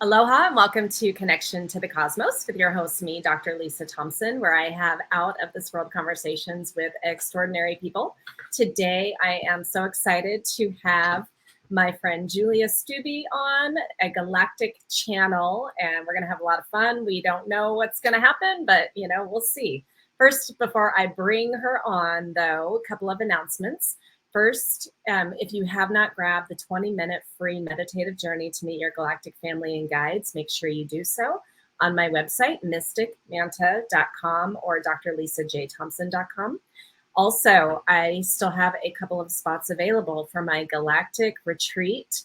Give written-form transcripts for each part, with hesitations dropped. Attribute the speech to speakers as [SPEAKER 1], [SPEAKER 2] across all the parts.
[SPEAKER 1] Aloha and welcome to Connection to the Cosmos with your host, me, Dr. Lisa Thompson, where I have out of this world conversations with extraordinary people. Today, I am so excited to have my friend Julia Stubbe on a galactic channel, and we're going to have a lot of fun. We don't know what's going to happen, but we'll see. First, before I bring her on, though, a couple of announcements. First, if you have not grabbed the 20-minute free meditative journey to meet your galactic family and guides, make sure you do so on my website, mysticmanta.com or drlisajthompson.com. Also, I still have a couple of spots available for my galactic retreat,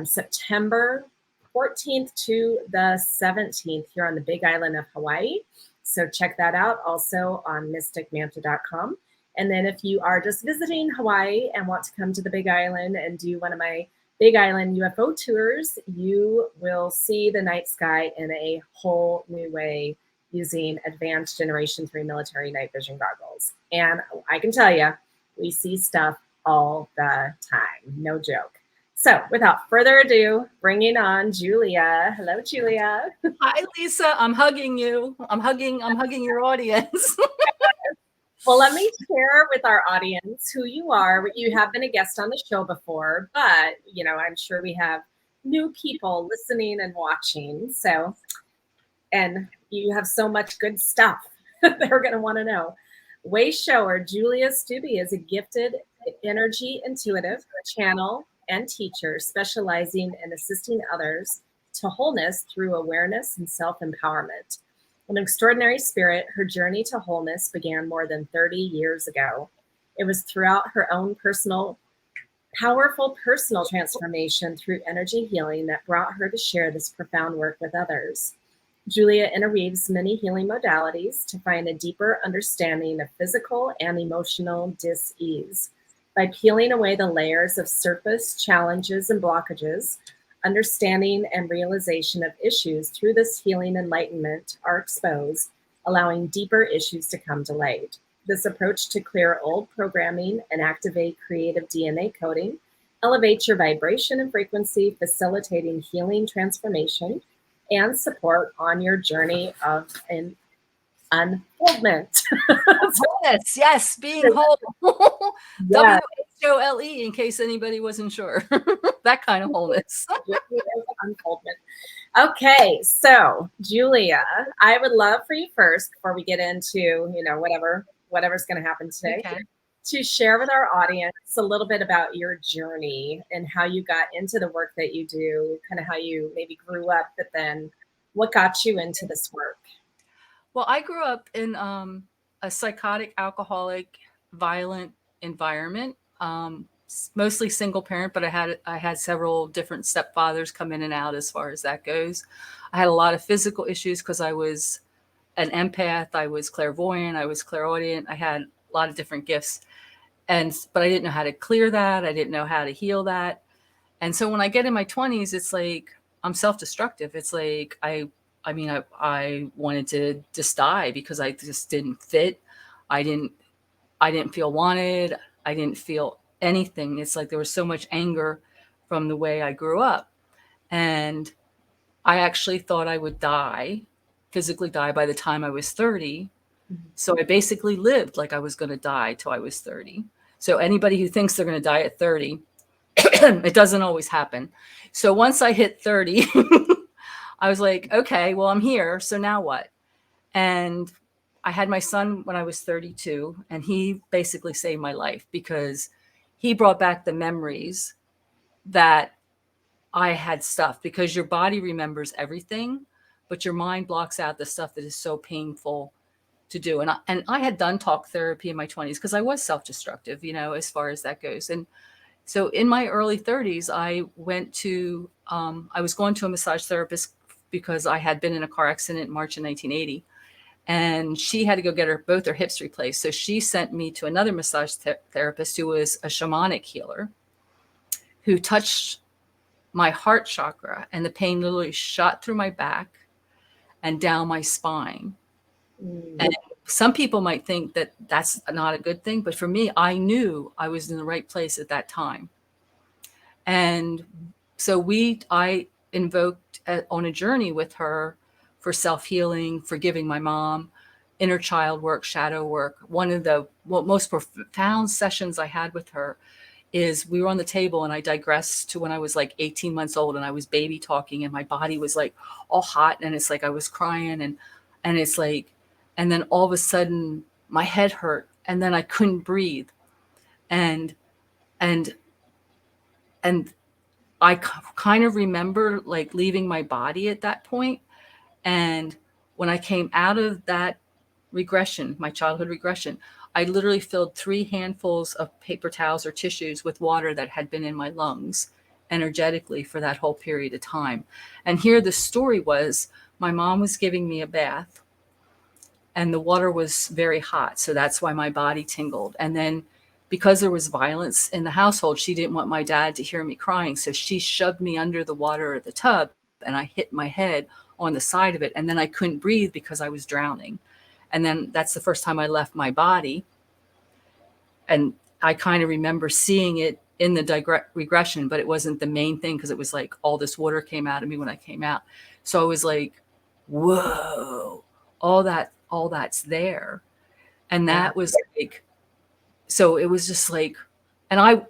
[SPEAKER 1] September 14th to the 17th here on the Big Island of Hawaii. So check that out also on mysticmanta.com. And then if you are just visiting Hawaii and want to come to the Big Island and do one of my Big Island UFO tours, you will see the night sky in a whole new way using advanced Generation 3 military night vision goggles. And I can tell you, we see stuff all the time. No joke. So without further ado, bringing on Julia. Hello, Julia.
[SPEAKER 2] Hi, Lisa. I'm hugging you. I'm hugging your audience.
[SPEAKER 1] Well, let me share with our audience who you are. You have been a guest on the show before, but, I'm sure we have new people listening and watching. So, and you have so much good stuff they're going to want to know. Way shower Julia Stubbe is a gifted energy intuitive channel and teacher specializing in assisting others to wholeness through awareness and self-empowerment. An extraordinary spirit, her journey to wholeness began more than 30 years ago. It was throughout her own powerful personal transformation through energy healing that brought her to share this profound work with others. Julia interweaves many healing modalities to find a deeper understanding of physical and emotional dis-ease. By peeling away the layers of surface challenges and blockages, understanding and realization of issues through this healing enlightenment are exposed, allowing deeper issues to come to light. This approach to clear old programming and activate creative DNA coding elevates your vibration and frequency, facilitating healing transformation and support on your journey of an unfoldment.
[SPEAKER 2] Wholeness, yes, being whole.
[SPEAKER 1] Yeah.
[SPEAKER 2] WHOLE, in case anybody wasn't sure. That kind of wholeness.
[SPEAKER 1] Unfoldment. Okay, so Julia, I would love for you first, before we get into whatever's going to happen today, to share with our audience a little bit about your journey and how you got into the work that you do, kind of how you maybe grew up, but then what got you into this work.
[SPEAKER 2] Well, I grew up in a psychotic, alcoholic, violent environment. Mostly single parent, but I had several different stepfathers come in and out as far as that goes. I had a lot of physical issues because I was an empath, I was clairvoyant, I was clairaudient. I had a lot of different gifts, but I didn't know how to clear that. I didn't know how to heal that. And so when I get in my 20s, it's like I'm self-destructive. It's like I wanted to just die because I just didn't fit. I didn't feel wanted. I didn't feel anything. It's like there was so much anger from the way I grew up. And I actually thought I would physically die by the time I was 30. Mm-hmm. So I basically lived like I was going to die till I was 30. So anybody who thinks they're going to die at 30, it doesn't always happen. So once I hit 30, I was like, okay, well, I'm here. So now what? And I had my son when I was 32, and he basically saved my life because he brought back the memories that I had stuff, because your body remembers everything, but your mind blocks out the stuff that is so painful to do. And I had done talk therapy in my 20s because I was self-destructive, as far as that goes. And so in my early 30s, I was going to a massage therapist because I had been in a car accident in March of 1980. And she had to go get both her hips replaced. So she sent me to another massage therapist who was a shamanic healer, who touched my heart chakra, and the pain literally shot through my back and down my spine. Mm. And some people might think that that's not a good thing, but for me, I knew I was in the right place at that time. And so I invoked on a journey with her for self-healing, forgiving my mom, inner child work, shadow work. One of the most profound sessions I had with her is we were on the table and I digressed to when I was like 18 months old and I was baby talking and my body was like all hot and it's like I was crying and it's like, and then all of a sudden my head hurt and then I couldn't breathe. And, and, and I kind of remember like leaving my body at that point. And when I came out of that regression, my childhood regression, I literally filled 3 handfuls of paper towels or tissues with water that had been in my lungs energetically for that whole period of time. And here the story was my mom was giving me a bath and the water was very hot. So that's why my body tingled. And then because there was violence in the household, she didn't want my dad to hear me crying. So she shoved me under the water of the tub and I hit my head on the side of it. And then I couldn't breathe because I was drowning. And then that's the first time I left my body. And I kind of remember seeing it in the regression, but it wasn't the main thing because it was like all this water came out of me when I came out. So I was like, whoa, all that's there. And that was like, so it was just like, and I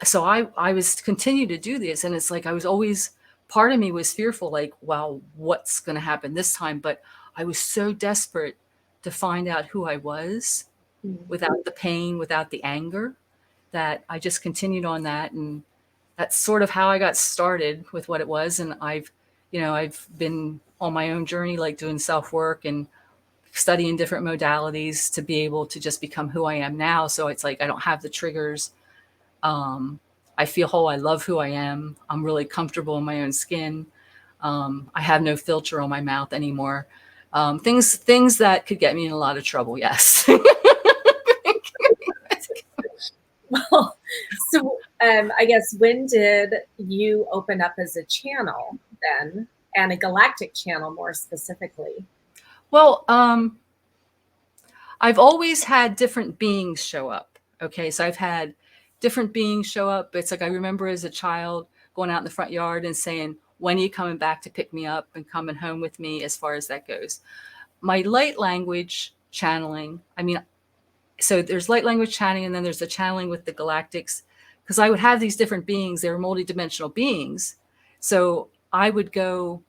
[SPEAKER 2] was continue to do this. And it's like, I was always, part of me was fearful, like, wow, what's going to happen this time? But I was so desperate to find out who I was without the pain, without the anger, that I just continued on that. And that's sort of how I got started with what it was. And I've been on my own journey, like doing self-work and studying different modalities to be able to just become who I am now. So it's like, I don't have the triggers. I feel whole. I love who I am. I'm really comfortable in my own skin. I have no filter on my mouth anymore. Things that could get me in a lot of trouble. Yes.
[SPEAKER 1] Well, so I guess when did you open up as a channel then, and a galactic channel more specifically?
[SPEAKER 2] Well, I've always had different beings show up. Okay, so I've had different beings show up. It's like I remember as a child going out in the front yard and saying, "When are you coming back to pick me up and coming home with me?" As far as that goes, my light language channeling. I mean, so there's light language channeling, and then there's the channeling with the galactics, because I would have these different beings. They were multidimensional beings, so I would go.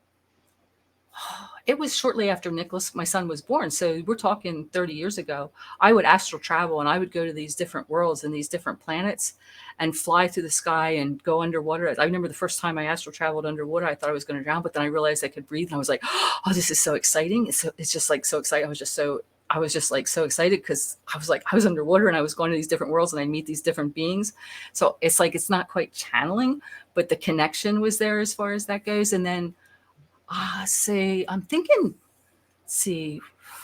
[SPEAKER 2] It was shortly after Nicholas, my son, was born. So we're talking 30 years ago. I would astral travel and I would go to these different worlds and these different planets and fly through the sky and go underwater. I remember the first time I astral traveled underwater, I thought I was going to drown, but then I realized I could breathe. And I was like, oh, this is so exciting. It's just like so exciting. I was just like so excited because I was underwater and I was going to these different worlds and I meet these different beings. So it's like, it's not quite channeling, but the connection was there as far as that goes. And then say, I'm thinking, see,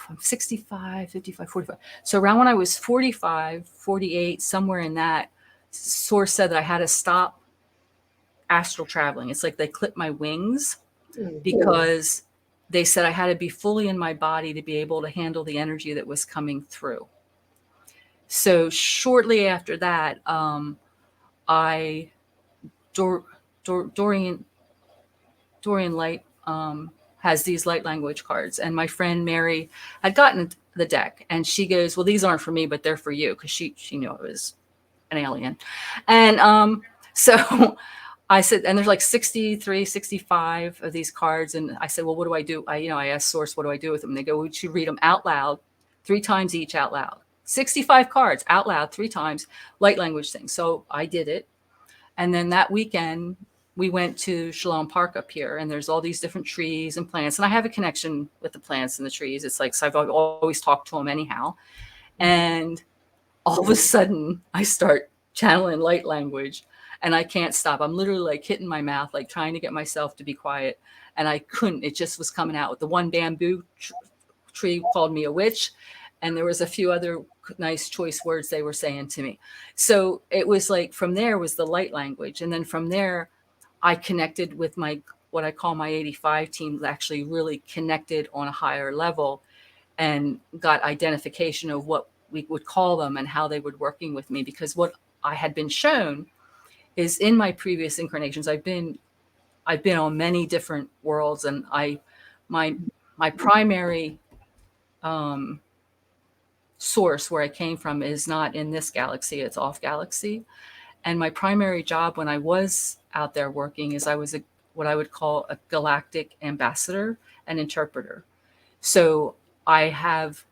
[SPEAKER 2] I'm 65, 55, 45. So around when I was 45, 48, somewhere in that, source said that I had to stop astral traveling. It's like they clipped my wings because they said I had to be fully in my body to be able to handle the energy that was coming through. So shortly after that, Dorian Light has these light language cards, and my friend Mary had gotten the deck, and she goes, "Well, these aren't for me, but they're for you," because she knew I was an alien. And so I said, and there's like 63, 65 of these cards, and I said, "Well, what do I do?" I asked Source, "What do I do with them?" And they go, "Would you read them out loud 3 times each out loud? 65 cards out loud 3 times, light language thing." So I did it, and then that weekend we went to Shalom Park up here, and there's all these different trees and plants. And I have a connection with the plants and the trees. It's like, so I've always talked to them anyhow. And all of a sudden I start channeling light language and I can't stop. I'm literally like hitting my mouth, like trying to get myself to be quiet. And I couldn't, it just was coming out. With the one bamboo tree called me a witch. And there was a few other nice choice words they were saying to me. So it was like, from there was the light language. And then from there, I connected with what I call my 85 team, actually really connected on a higher level and got identification of what we would call them and how they were working with me. Because what I had been shown is in my previous incarnations, I've been I've been on many different worlds, and my my primary source where I came from is not in this galaxy, it's off galaxy. And my primary job when I was out there working is I was what I would call a galactic ambassador and interpreter. So I have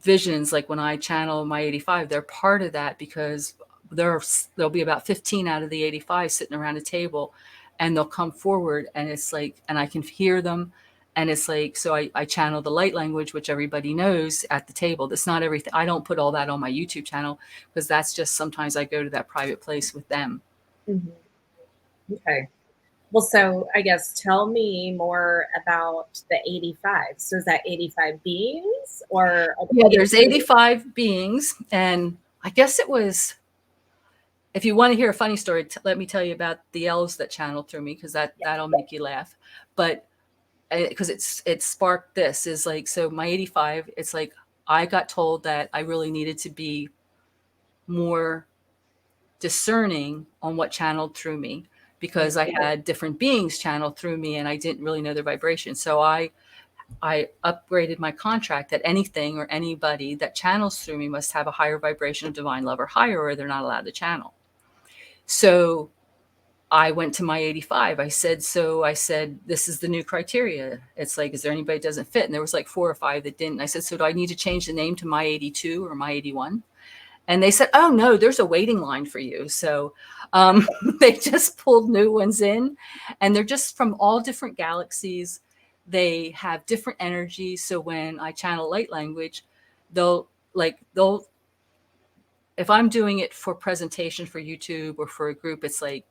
[SPEAKER 2] visions, like when I channel my 85, they're part of that, because there'll be about 15 out of the 85 sitting around a table, and they'll come forward, and it's like, and I can hear them. And it's like, so I channel the light language, which everybody knows at the table. That's not everything. I don't put all that on my YouTube channel, because that's just, sometimes I go to that private place with them.
[SPEAKER 1] Mm-hmm. Okay. Well, so I guess tell me more about the 85. So is that 85 beings or?
[SPEAKER 2] Yeah, there's 85 beings. And I guess it was, if you want to hear a funny story, let me tell you about the elves that channeled through me, because that'll make you laugh. But because it sparked this, is like, so my 85, it's like I got told that I really needed to be more discerning on what channeled through me, because I had different beings channeled through me and I didn't really know their vibration. So I upgraded my contract that anything or anybody that channels through me must have a higher vibration of divine love or higher, or they're not allowed to channel. So I went to my 85. I said, this is the new criteria. It's like, is there anybody that doesn't fit? And there was like 4 or 5 that didn't. I said, so do I need to change the name to my 82 or my 81? And they said, oh no, there's a waiting line for you. So they just pulled new ones in, and they're just from all different galaxies. They have different energies. So when I channel light language, they'll, if I'm doing it for presentation for YouTube or for a group, it's like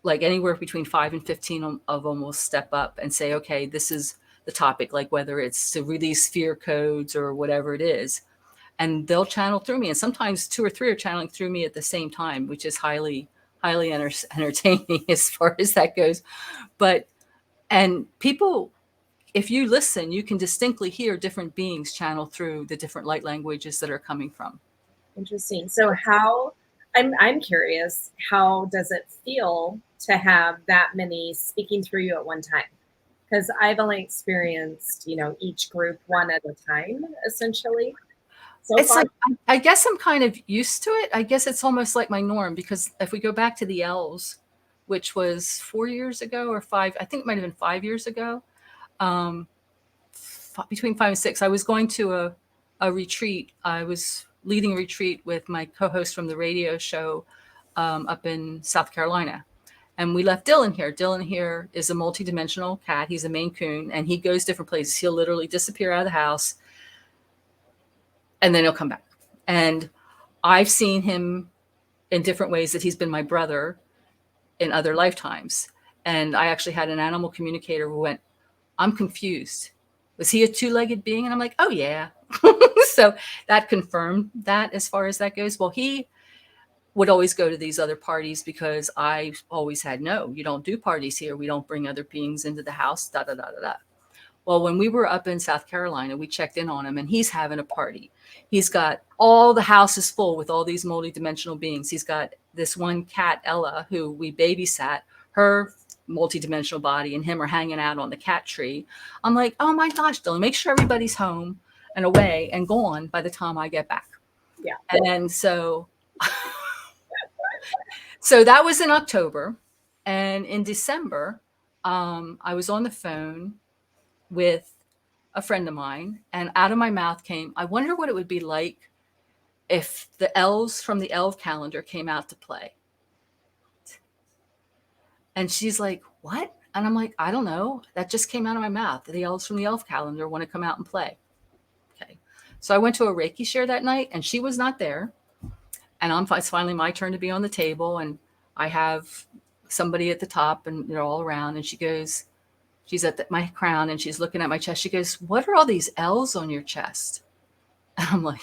[SPEAKER 2] anywhere between 5 and 15 of them will step up and say, okay, this is the topic, like whether it's to release fear codes or whatever it is. And they'll channel through me. And sometimes 2 or 3 are channeling through me at the same time, which is highly entertaining as far as that goes. But, and people, if you listen, you can distinctly hear different beings channel through the different light languages that are coming from.
[SPEAKER 1] Interesting. So I'm curious, how does it feel to have that many speaking through you at one time? Because I've only experienced, each group one at a time, essentially. So
[SPEAKER 2] it's
[SPEAKER 1] far.
[SPEAKER 2] like, I guess I'm kind of used to it. I guess it's almost like my norm, because if we go back to the elves, which was 4 years ago or 5, I think it might have been 5 years ago, between 5 and 6, I was going to a retreat. I was leading a retreat with my co-host from the radio show up in South Carolina. And we left Dylan here. Dylan here is a multidimensional cat. He's a Maine Coon, and he goes different places. He'll literally disappear out of the house, and then he'll come back. And I've seen him in different ways, that he's been my brother in other lifetimes. And I actually had an animal communicator who went, I'm confused. Was he a 2-legged being? And I'm like, oh yeah. So that confirmed that as far as that goes. Well, he would always go to these other parties, because I always had, no, you don't do parties here. We don't bring other beings into the house, da, da, da, da, da. Well, when we were up in South Carolina, we checked in on him, and he's having a party. He's got all the house is full with all these multidimensional beings. He's got this one cat, Ella, who we babysat. Her multidimensional body and him are hanging out on the cat tree. I'm like, oh my gosh, Dylan, make sure everybody's home and away and gone by the time I get back.
[SPEAKER 1] Yeah.
[SPEAKER 2] And so that was in October. And in December, I was on the phone with a friend of mine, and out of my mouth came, I wonder what it would be like if the elves from the elf calendar came out to play. And she's like, what? And I'm like, I don't know. That just came out of my mouth. The elves from the elf calendar want to come out and play. Okay. So I went to a Reiki share that night, and she was not there. And it's finally my turn to be on the table. And I have somebody at the top, and they're all around. And she goes, she's at my crown, and she's looking at my chest. She goes, what are all these L's on your chest? And I'm like,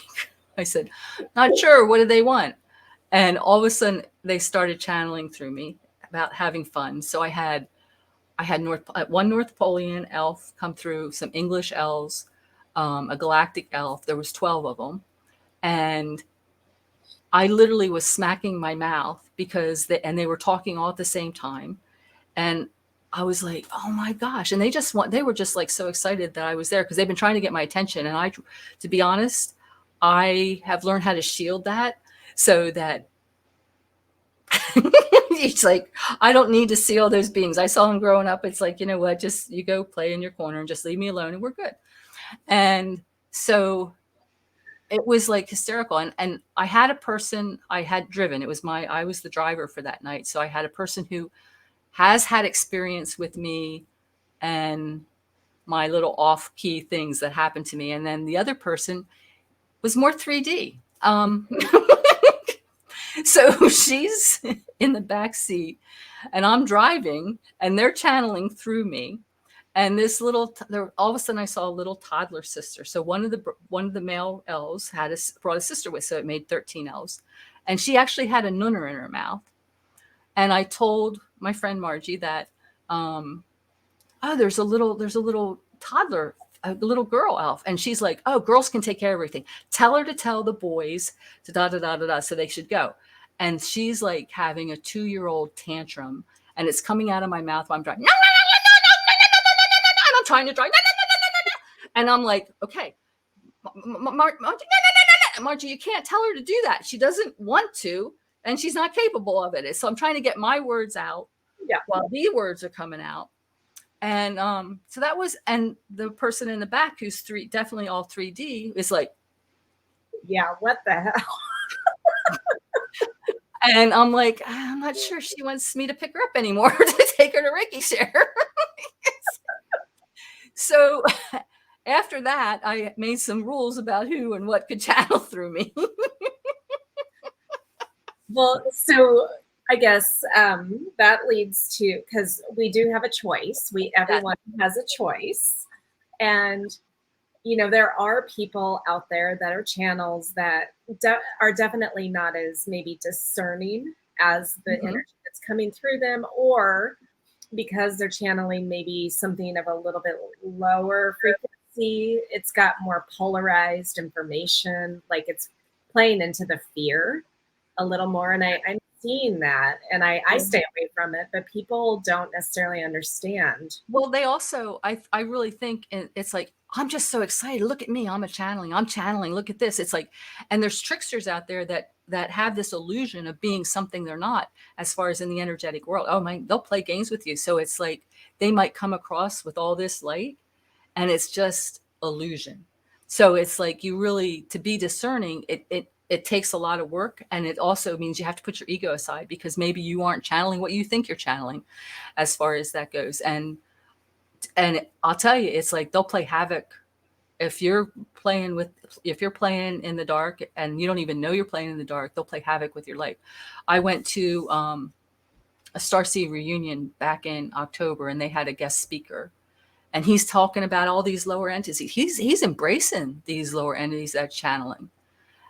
[SPEAKER 2] I said, not sure. What do they want? And all of a sudden they started channeling through me about having fun. So I had one North Polian elf come through, some English elves, a galactic elf. There was 12 of them. And I literally was smacking my mouth because they were talking all at the same time. And I was like, oh my gosh. And they were just like so excited that I was there because they've been trying to get my attention. And to be honest, I have learned how to shield that so that it's like, I don't need to see all those beings. I saw them growing up. It's like, you know what, just you go play in your corner and just leave me alone and we're good. And so it was like hysterical. And I had a person I had driven. I was the driver for that night. So I had a person who has had experience with me and my little off key things that happened to me. And then the other person was more 3D. So she's in the back seat and I'm driving and they're channeling through me. And this all of a sudden I saw a little toddler sister. So one of the male elves brought a sister with, so it made 13 elves. And she actually had a nunner in her mouth. And I told my friend Margie that, there's a little toddler, a little girl elf. And she's like, oh, girls can take care of everything. Tell her to tell the boys to da, da, da, da, da, so they should go. And she's like having a 2-year-old tantrum and it's coming out of my mouth while I'm driving. No, no, no, no, no, no, no, no, no, no, no. And I'm trying to drive. No, no, no, no, no, no. And I'm like, okay, Margie, you can't tell her to do that. She doesn't want to, and she's not capable of it. So I'm trying to get my words out while the words are coming out. And so that was, and the person in the back who's definitely all 3D is like,
[SPEAKER 1] yeah, what the hell?
[SPEAKER 2] And I'm like, I'm not sure she wants me to pick her up anymore to take her to Reiki share. So after that, I made some rules about who and what could channel through me.
[SPEAKER 1] Well, so I guess that leads to, because we do have a choice. Everyone has a choice. And, you know, there are people out there that are channels that are definitely not as maybe discerning as the energy that's coming through them, or because they're channeling maybe something of a little bit lower frequency, it's got more polarized information, like it's playing into the fear a little more. And I'm seeing that, and I stay away from it, but people don't necessarily understand.
[SPEAKER 2] Well, they also, I really think it's like, I'm just so excited. Look at me. I'm channeling. Look at this. It's like, and there's tricksters out there that have this illusion of being something they're not, as far as in the energetic world. Oh my, they'll play games with you. So it's like, they might come across with all this light and it's just illusion. So it's like, you really, to be discerning, it takes a lot of work. And it also means you have to put your ego aside, because maybe you aren't channeling what you think you're channeling, as far as that goes. And I'll tell you, it's like, they'll play havoc if you're playing in the dark and you don't even know you're playing in the dark. They'll play havoc with your life. I went to a Starseed reunion back in October, and they had a guest speaker, and he's talking about all these lower entities. He's embracing these lower entities that channeling.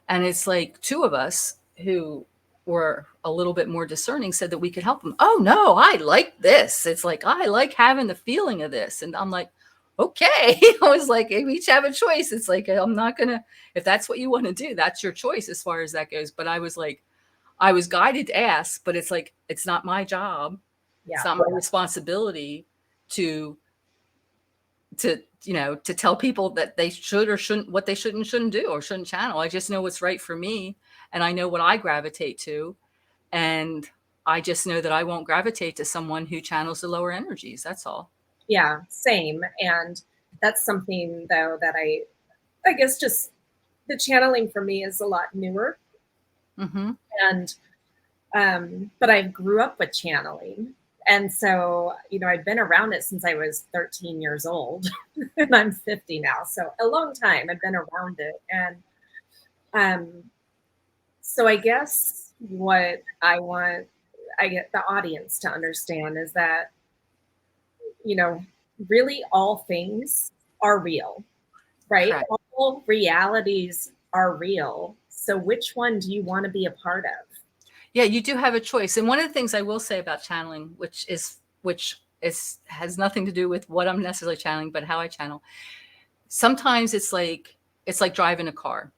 [SPEAKER 2] And it's like, two of us who were a little bit more discerning said that we could help them. Oh no, I like this. It's like, I like having the feeling of this. And I'm like, okay. I was like, we each have a choice. It's like, I'm not gonna, if that's what you want to do, that's your choice as far as that goes. But I was like, I was guided to ask, but it's like, it's not my job. Yeah. It's not my responsibility to tell people that they should or shouldn't, what they should and shouldn't do or shouldn't channel. I just know what's right for me, and I know what I gravitate to. And I just know that I won't gravitate to someone who channels the lower energies. That's all.
[SPEAKER 1] Yeah, same. And that's something, though, that I guess just the channeling for me is a lot newer. And but I grew up with channeling. And so, I've been around it since I was 13 years old, and I'm 50 now. So a long time I've been around it. And so I guess what I get the audience to understand is that, really all things are real, right? Correct. All realities are real. So which one do you want to be a part of?
[SPEAKER 2] Yeah, you do have a choice. And one of the things I will say about channeling, which has nothing to do with what I'm necessarily channeling, but how I channel. Sometimes it's like driving a car.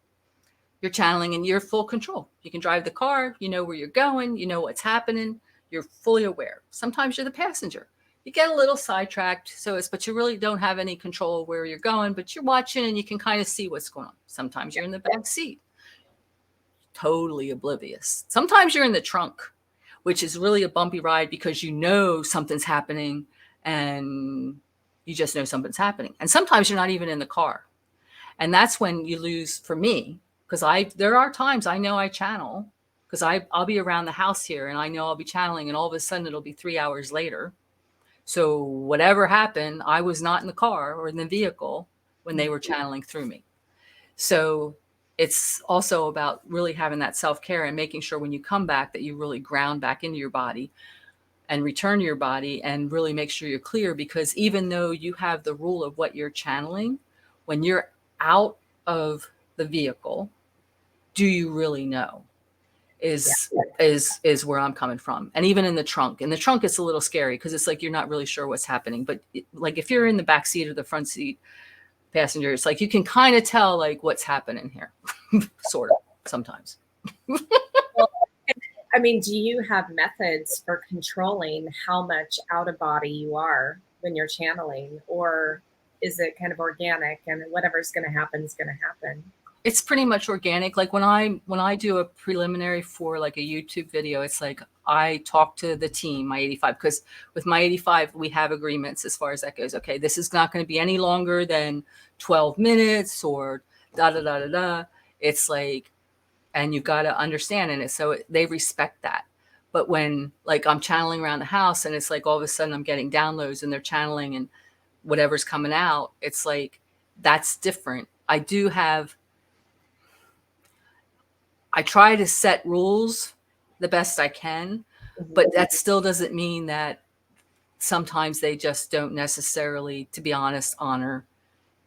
[SPEAKER 2] you're channeling and you're full control. You can drive the car, you know where you're going, you know what's happening, you're fully aware. Sometimes you're the passenger. You get a little sidetracked, but you really don't have any control of where you're going, but you're watching and you can kind of see what's going on. Sometimes you're in the back seat, totally oblivious. Sometimes you're in the trunk, which is really a bumpy ride because you know something's happening and you just know something's happening. And sometimes you're not even in the car. And that's when you lose, for me, because there are times I know I channel because I'll be around the house here and I know I'll be channeling and all of a sudden it'll be 3 hours later. So whatever happened, I was not in the car or in the vehicle when they were channeling through me. So it's also about really having that self-care and making sure when you come back that you really ground back into your body and return to your body and really make sure you're clear, because even though you have the rule of what you're channeling, when you're out of the vehicle, do you really know is where I'm coming from. And even in the trunk it's a little scary because it's like you're not really sure what's happening, but like if you're in the back seat or the front seat passenger, it's like you can kind of tell like what's happening here. Sort of sometimes.
[SPEAKER 1] Well, I mean, do you have methods for controlling how much out of body you are when you're channeling, or is it kind of organic and whatever's going to happen is going to happen?
[SPEAKER 2] It's pretty much organic. Like when I do a preliminary for like a YouTube video, it's like I talk to the team, my 85, because with my 85, we have agreements as far as that goes. Okay, this is not going to be any longer than 12 minutes or da da da da da. It's like, and you've got to understand in it. So they respect that. But when like I'm channeling around the house and it's like all of a sudden I'm getting downloads and they're channeling and whatever's coming out, it's like that's different. I try to set rules the best I can, but that still doesn't mean that sometimes they just don't necessarily, to be honest, honor,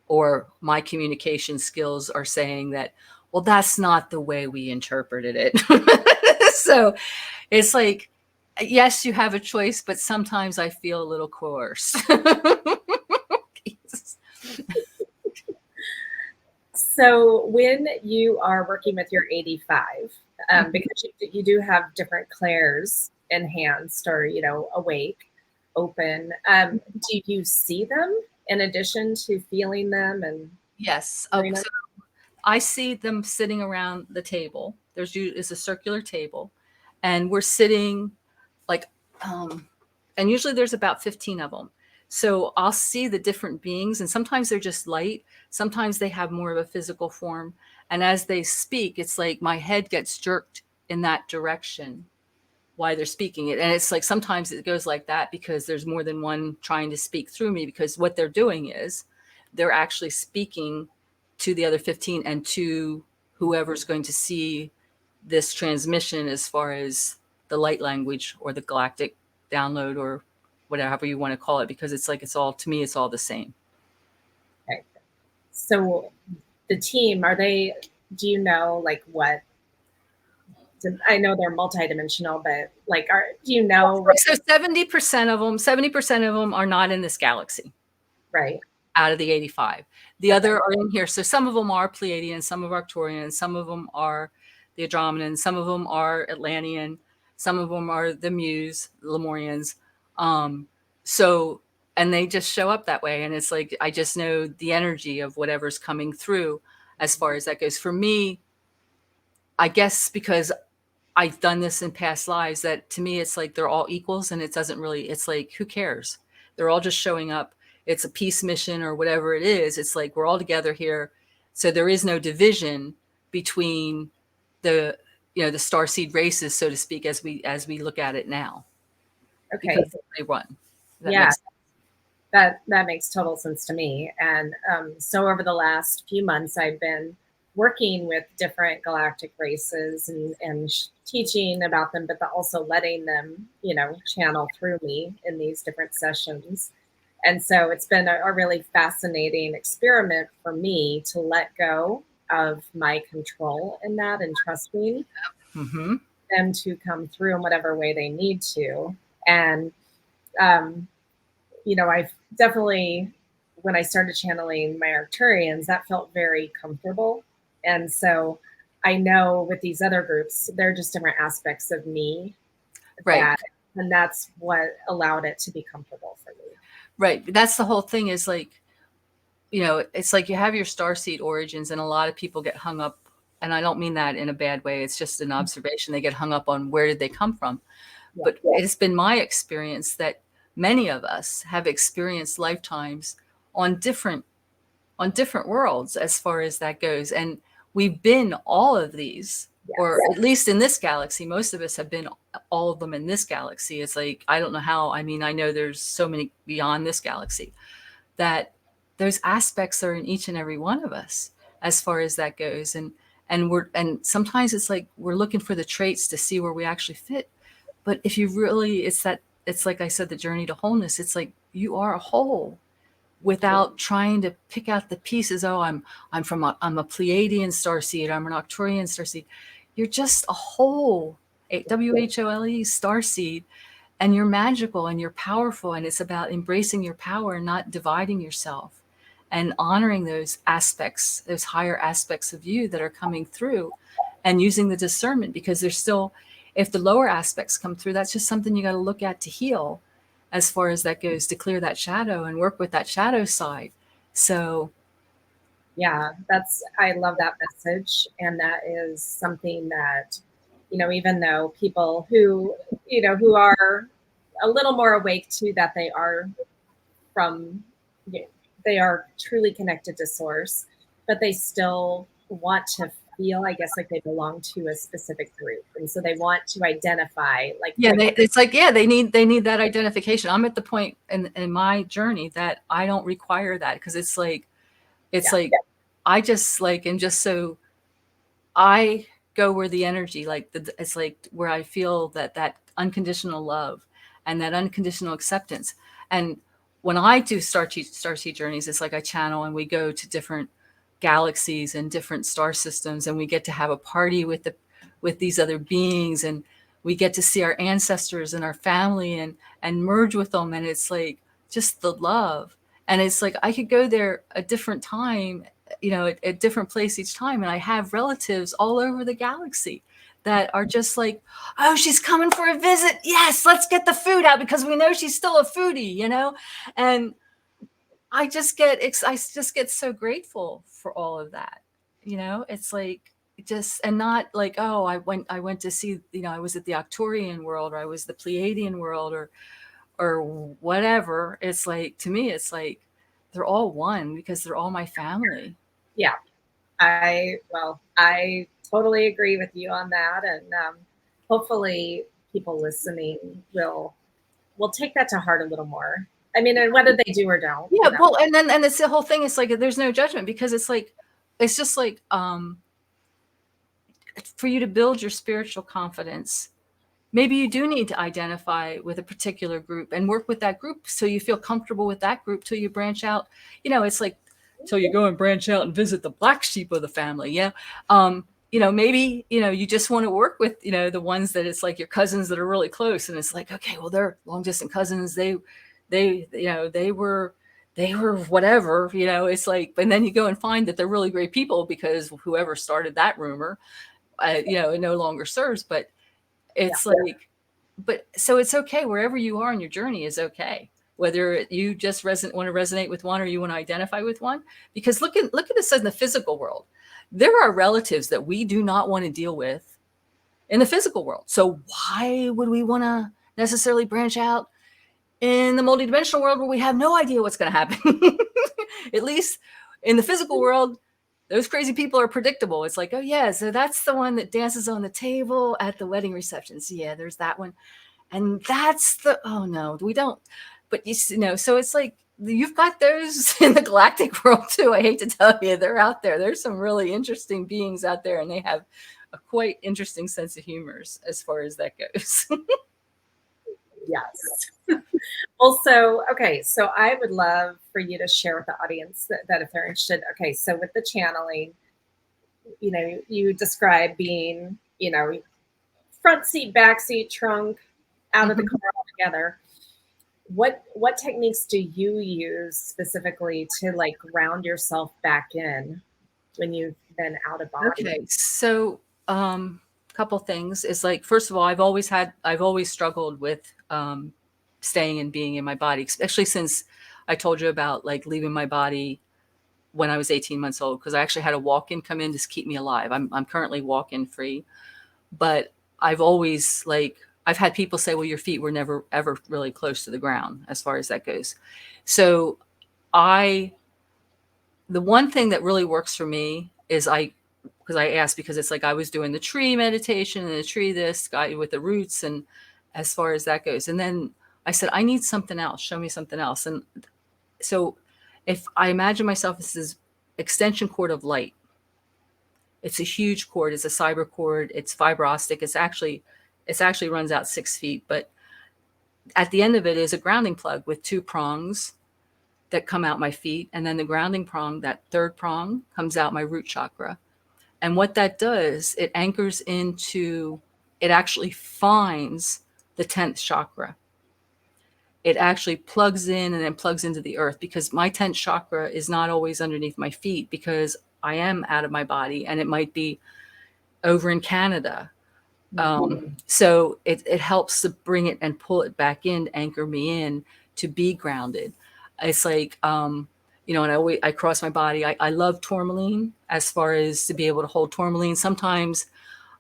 [SPEAKER 2] or my communication skills are saying that, well, that's not the way we interpreted it. So it's like, yes, you have a choice, but sometimes I feel a little coerced.
[SPEAKER 1] So when you are working with your 85, because you do have different clairs, enhanced or, awake, open, do you see them in addition to feeling them? And
[SPEAKER 2] yes. So I see them sitting around the table. Is a circular table and we're sitting like, and usually there's about 15 of them. So I'll see the different beings and sometimes they're just light. Sometimes they have more of a physical form. And as they speak, it's like my head gets jerked in that direction while they're speaking it. And it's like, sometimes it goes like that because there's more than one trying to speak through me, because what they're doing is they're actually speaking to the other 15 and to whoever's going to see this transmission as far as the light language or the galactic download or whatever you want to call it, because it's like, it's all, to me, it's all the same.
[SPEAKER 1] Okay. So the team, do you know like what, I know they're multidimensional, but like, do you know?
[SPEAKER 2] So 70% of them are not in this galaxy.
[SPEAKER 1] Right.
[SPEAKER 2] Out of the 85. The other are in here. So some of them are Pleiadian, some of Arcturian, some of them are the Andromedans, some of them are Atlantean, some of them are the Muse, Lemurians. So, and they just show up that way. And it's like, I just know the energy of whatever's coming through as far as that goes. For me, I guess because I've done this in past lives, that to me, it's like they're all equals and it doesn't really, it's like, who cares? They're all just showing up. It's a peace mission or whatever it is. It's like, we're all together here. So there is no division between the starseed races, so to speak, as we look at it now.
[SPEAKER 1] Okay.
[SPEAKER 2] Because they run.
[SPEAKER 1] Yeah. That makes total sense to me. And so over the last few months, I've been working with different galactic races and teaching about them, but also letting them, channel through me in these different sessions. And so it's been a really fascinating experiment for me to let go of my control in that and trusting them to come through in whatever way they need to. And, I've definitely, when I started channeling my Arcturians, that felt very comfortable. And so I know with these other groups, they're just different aspects of me
[SPEAKER 2] Right.
[SPEAKER 1] and that's what allowed it to be comfortable for me.
[SPEAKER 2] Right. That's the whole thing is like, it's like you have your starseed origins, and a lot of people get hung up. And I don't mean that in a bad way. It's just an observation. They get hung up on where did they come from.
[SPEAKER 1] Yeah.
[SPEAKER 2] But it's been my experience that many of us have experienced lifetimes on different worlds as far as that goes. And we've been all of these, or at least in this galaxy, most of us have been all of them in this galaxy. It's like, I don't know how, I mean, I know there's so many beyond this galaxy that those aspects are in each and every one of us as far as that goes. And sometimes it's like we're looking for the traits to see where we actually fit. But if you really, it's like I said, the journey to wholeness. It's like you are a whole without trying to pick out the pieces. Oh, I'm a Pleiadian starseed. I'm an Arcturian starseed. You're just a whole, WHOLE starseed, and you're magical and you're powerful. And it's about embracing your power and not dividing yourself, and honoring those aspects, those higher aspects of you that are coming through, and using the discernment, because there's still, if the lower aspects come through, that's just something you got to look at to heal as far as that goes, to clear that shadow and work with that shadow side. So
[SPEAKER 1] yeah, I love that message. And that is something that, even though people who, who are a little more awake to that, they are from, they are truly connected to source, but they still want to feel, I guess, like they belong to a specific group. And so they want to identify, like,
[SPEAKER 2] it's like, they need that identification. I'm at the point in my journey that I don't require that, because it's like, I just like, and just so I go where the energy, like it's like where I feel that unconditional love and that unconditional acceptance. And when I do starseed journeys, it's like I channel and we go to different galaxies and different star systems, and we get to have a party with these other beings, and we get to see our ancestors and our family and merge with them. And it's like just the love. And it's like I could go there a different time, a different place each time. And I have relatives all over the galaxy that are just like, oh, she's coming for a visit. Yes, let's get the food out, because we know she's still a foodie, and I just get so grateful for all of that. It's like, just, and not like, oh, I went to see, I was at the Arcturian world, or I was the Pleiadian world, or whatever. It's like, to me, it's like they're all one, because they're all my family.
[SPEAKER 1] Yeah. I totally agree with you on that. And hopefully people listening will take that to heart a little more. I mean, and whether they do or don't.
[SPEAKER 2] Yeah. Well, and it's the whole thing. It's like, there's no judgment, because it's like, it's just like, for you to build your spiritual confidence, maybe you do need to identify with a particular group and work with that group so you feel comfortable with that group till you branch out. It's like, till you go and branch out and visit the black sheep of the family. Yeah. Maybe, you just want to work with, the ones that it's like your cousins that are really close. And it's like, okay, well, they're long distance cousins. They were whatever, it's like, and then you go and find that they're really great people, because whoever started that rumor, it no longer serves. But it's like, but so it's okay wherever you are in your journey is okay, whether you just want to resonate with one, or you want to identify with one. Because look at this in the physical world. There are relatives that we do not want to deal with in the physical world. So why would we want to necessarily branch out in the multidimensional world where we have no idea what's going to happen? At least in the physical world, those crazy people are predictable. It's like, oh yeah, so that's the one that dances on the table at the wedding receptions. Yeah, there's that one. And that's oh no, we don't. But so it's like, you've got those in the galactic world too. I hate to tell you, they're out there. There's some really interesting beings out there, and they have a quite interesting sense of humor as far as that goes.
[SPEAKER 1] Yes. Also, okay, so I would love for you to share with the audience that if they're interested. Okay, so with the channeling, you describe being, front seat, back seat, trunk, out of the car altogether. What techniques do you use specifically to like ground yourself back in when you've been out of body?
[SPEAKER 2] Okay. So, couple things is like, first of all, I've always struggled with staying and being in my body, especially since I told you about like leaving my body when I was 18 months old, because I actually had a walk-in come in to keep me alive. I'm currently walk-in free, but I've always like, I've had people say, well, your feet were never ever really close to the ground as far as that goes. So I, the one thing that really works for me is because I asked, because it's like I was doing the tree meditation and the tree, this guy with the roots, and as far as that goes. And then I said, I need something else. Show me something else. And so if I imagine myself as this extension cord of light, it's a huge cord. It's a cyber cord. It's fiber optic. It's actually runs out 6 feet, but at the end of it is a grounding plug with 2 prongs that come out my feet. And then the grounding prong, that third prong, comes out my root chakra. And what that does, it anchors into, it actually finds the 10th chakra. It actually plugs in and then plugs into the earth, because my 10th chakra is not always underneath my feet because I am out of my body, and it might be over in Canada. So it helps to bring it and pull it back in, anchor me in to be grounded. It's like, and I cross my body. I love tourmaline, as far as to be able to hold tourmaline. Sometimes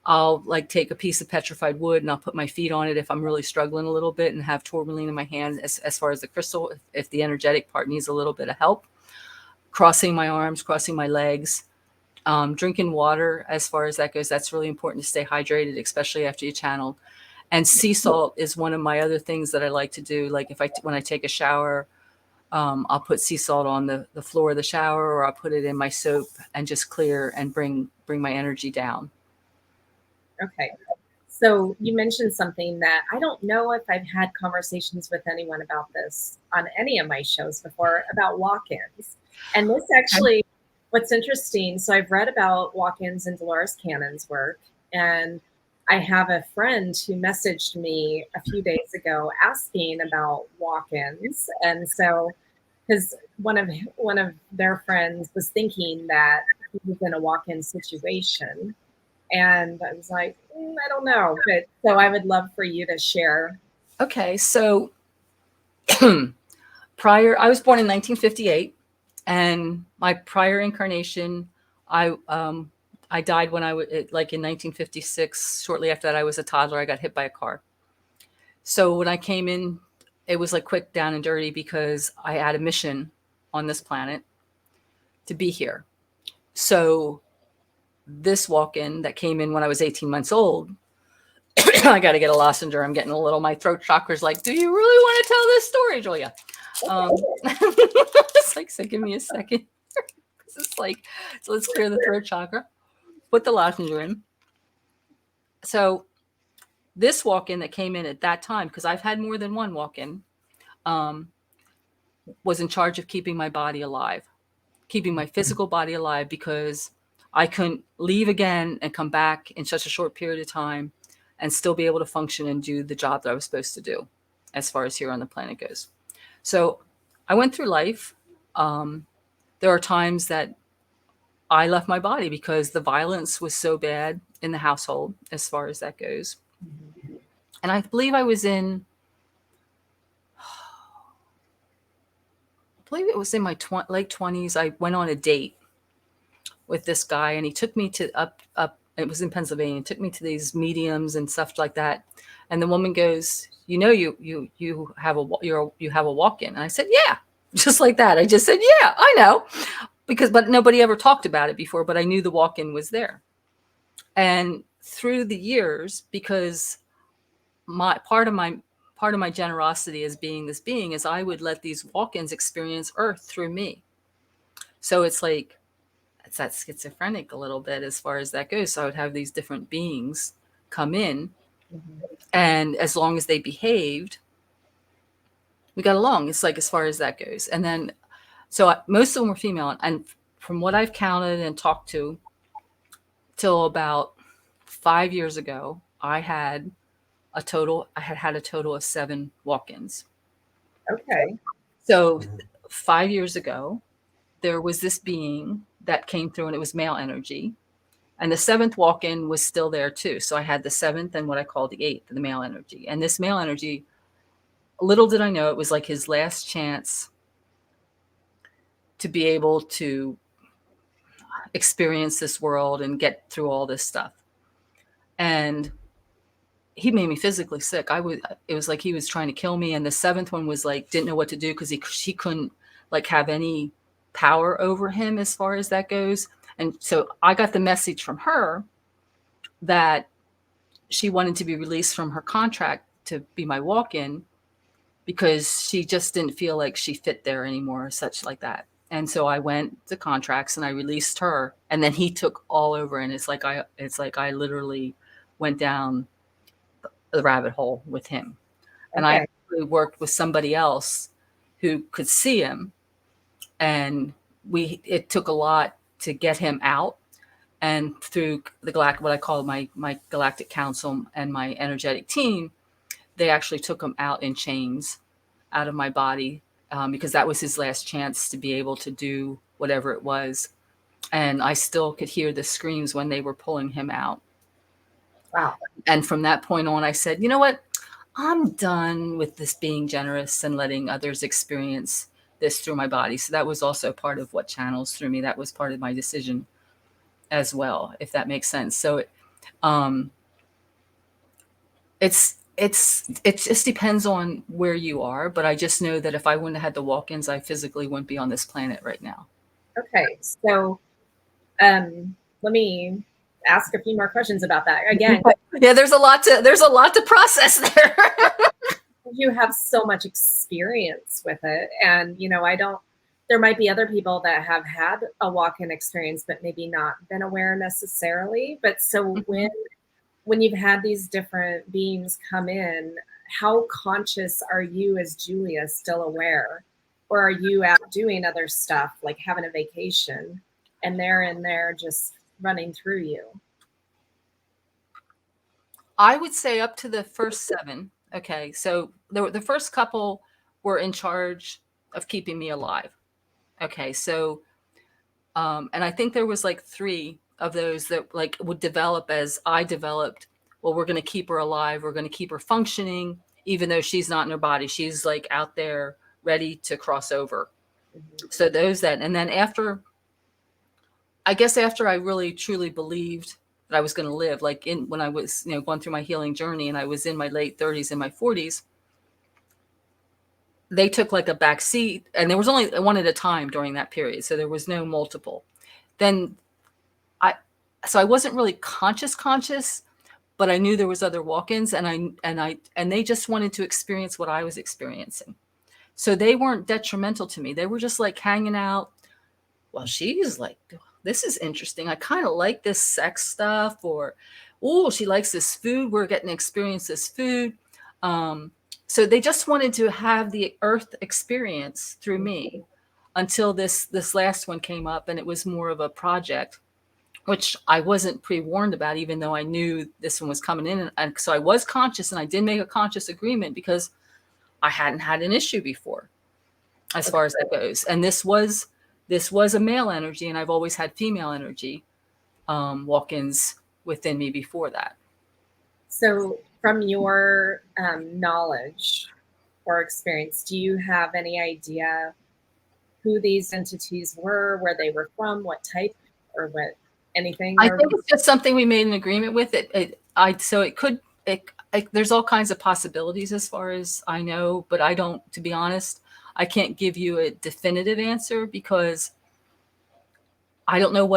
[SPEAKER 2] I'll like take a piece of petrified wood and I'll put my feet on it if I'm really struggling a little bit, and have tourmaline in my hand as far as the crystal, if the energetic part needs a little bit of help. Crossing my arms, crossing my legs. Drinking water, as far as that goes, that's really important to stay hydrated, especially after you channel. And sea salt is one of my other things that I like to do. Like when I take a shower, I'll put sea salt on the floor of the shower, or I'll put it in my soap and just clear and bring my energy down.
[SPEAKER 1] Okay. So you mentioned something that I don't know if I've had conversations with anyone about this on any of my shows before, about walk-ins. And this actually, what's interesting, so I've read about walk-ins in Dolores Cannon's work, and I have a friend who messaged me a few days ago asking about walk-ins. And so, because one of their friends was thinking that he was in a walk-in situation, and I was like, I don't know. But so I would love for you to share.
[SPEAKER 2] Okay, so I was born in 1958, and my prior incarnation, I died when I was like in 1956. Shortly after that, I was a toddler. I got hit by a car. So when I came in, it was like quick, down and dirty, because I had a mission on this planet to be here. So this walk-in that came in when I was 18 months old, I got to get a lozenge. I'm getting a little, my throat chakra's like, do you really want to tell this story, Julia? It's like, so give me a second. It's like, so let's clear the throat chakra, put the lozenge in. So this walk-in that came in at that time, because I've had more than one walk-in, was in charge of keeping my body alive, keeping my physical body alive, because I couldn't leave again and come back in such a short period of time and still be able to function and do the job that I was supposed to do as far as here on the planet goes. So I went through life. There are times that I left my body because the violence was so bad in the household, as far as that goes. And I believe I was in, I believe it was in my late 20s. I went on a date with this guy, and he took me to up. It was in Pennsylvania. He took me to these mediums and stuff like that. And the woman goes, you have a walk-in. And I said, yeah, just like that. I just said, yeah, I know, but nobody ever talked about it before, but I knew the walk-in was there. And through the years, because part of my generosity as being this being is I would let these walk-ins experience Earth through me. So it's like, it's that schizophrenic a little bit as far as that goes. So I would have these different beings come in, and as long as they behaved, we got along. It's like, as far as that goes. And then, so most of them were female. And from what I've counted and talked to, till about 5 years ago, I had a total of 7 walk-ins.
[SPEAKER 1] Okay.
[SPEAKER 2] So 5 years ago, there was this being that came through, and it was male energy. And the seventh walk-in was still there too. So I had the seventh and what I call the eighth, the male energy. And this male energy, little did I know, it was like his last chance to be able to experience this world and get through all this stuff. And he made me physically sick. It was like he was trying to kill me. And the seventh one was like, didn't know what to do because she couldn't like have any power over him as far as that goes. And so I got the message from her that she wanted to be released from her contract to be my walk-in because she just didn't feel like she fit there anymore or such like that. And so I went to contracts and I released her, and then he took all over. And it's like I literally went down the rabbit hole with him. And I actually worked with somebody else who could see him, and it took a lot to get him out. And through what I call my galactic council and my energetic team, they actually took him out in chains out of my body, because that was his last chance to be able to do whatever it was. And I still could hear the screams when they were pulling him out.
[SPEAKER 1] Wow.
[SPEAKER 2] And from that point on, I said, you know what? I'm done with this being generous and letting others experience this through my body. So that was also part of what channels through me. That was part of my decision as well, if that makes sense. So it just depends on where you are. But I just know that if I wouldn't have had the walk-ins, I physically wouldn't be on this planet right now.
[SPEAKER 1] Okay. So let me ask a few more questions about that. Again,
[SPEAKER 2] yeah, there's a lot to process there.
[SPEAKER 1] You have so much experience with it. And, there might be other people that have had a walk-in experience, but maybe not been aware necessarily. But so when you've had these different beings come in, how conscious are you as Julia still aware? Or are you out doing other stuff, like having a vacation, and they're in there just running through you?
[SPEAKER 2] I would say up to the first 7. Okay. So the first couple were in charge of keeping me alive. Okay. So, and I think there was like 3 of those that like would develop as I developed. Well, we're going to keep her alive. We're going to keep her functioning, even though she's not in her body. She's like out there ready to cross over. Mm-hmm. So and then after I really truly believed that I was going to live, like when I was, going through my healing journey and I was in my late 30s and my 40s, they took like a back seat, and there was only one at a time during that period. So there was no multiple. Then I wasn't really conscious, but I knew there was other walk-ins, and they just wanted to experience what I was experiencing. So they weren't detrimental to me. They were just like hanging out. Well, she's like, this is interesting. I kind of like this sex stuff, or, oh, she likes this food. We're getting to experience this food. So they just wanted to have the earth experience through me until this last one came up, and it was more of a project, which I wasn't pre-warned about, even though I knew this one was coming in. And so I was conscious, and I did make a conscious agreement because I hadn't had an issue before as far as that goes. And this was a male energy, and I've always had female energy walk-ins within me before that.
[SPEAKER 1] So from your knowledge or experience, do you have any idea who these entities were, where they were from, what type, or what, anything?
[SPEAKER 2] I think it's just something we made an agreement with. There's all kinds of possibilities as far as I know, but I don't, to be honest, I can't give you a definitive answer because I don't know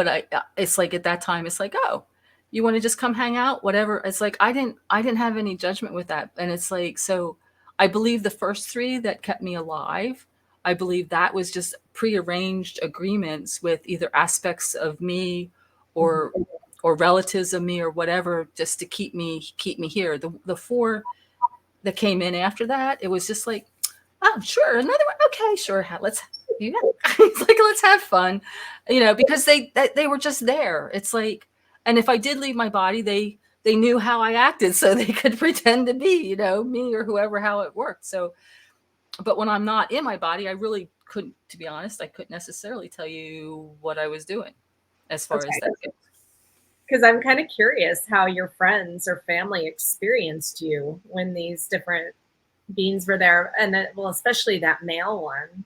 [SPEAKER 2] it's like at that time. It's like, oh, you want to just come hang out, whatever. It's like, I didn't have any judgment with that. And it's like, so I believe the first 3 that kept me alive, I believe that was just prearranged agreements with either aspects of me or relatives of me or whatever, just to keep me here. The 4 that came in after that, it was just like, oh, sure, another one. Okay, sure. It's like, let's have fun, because they were just there. It's like, and if I did leave my body, they knew how I acted, so they could pretend to be, me or whoever, how it worked. So, but when I'm not in my body, I really couldn't, to be honest, I couldn't necessarily tell you what I was doing as far as
[SPEAKER 1] Okay.
[SPEAKER 2] that goes.
[SPEAKER 1] Because I'm kind of curious how your friends or family experienced you when these different beings were there, and then, well, especially that male one.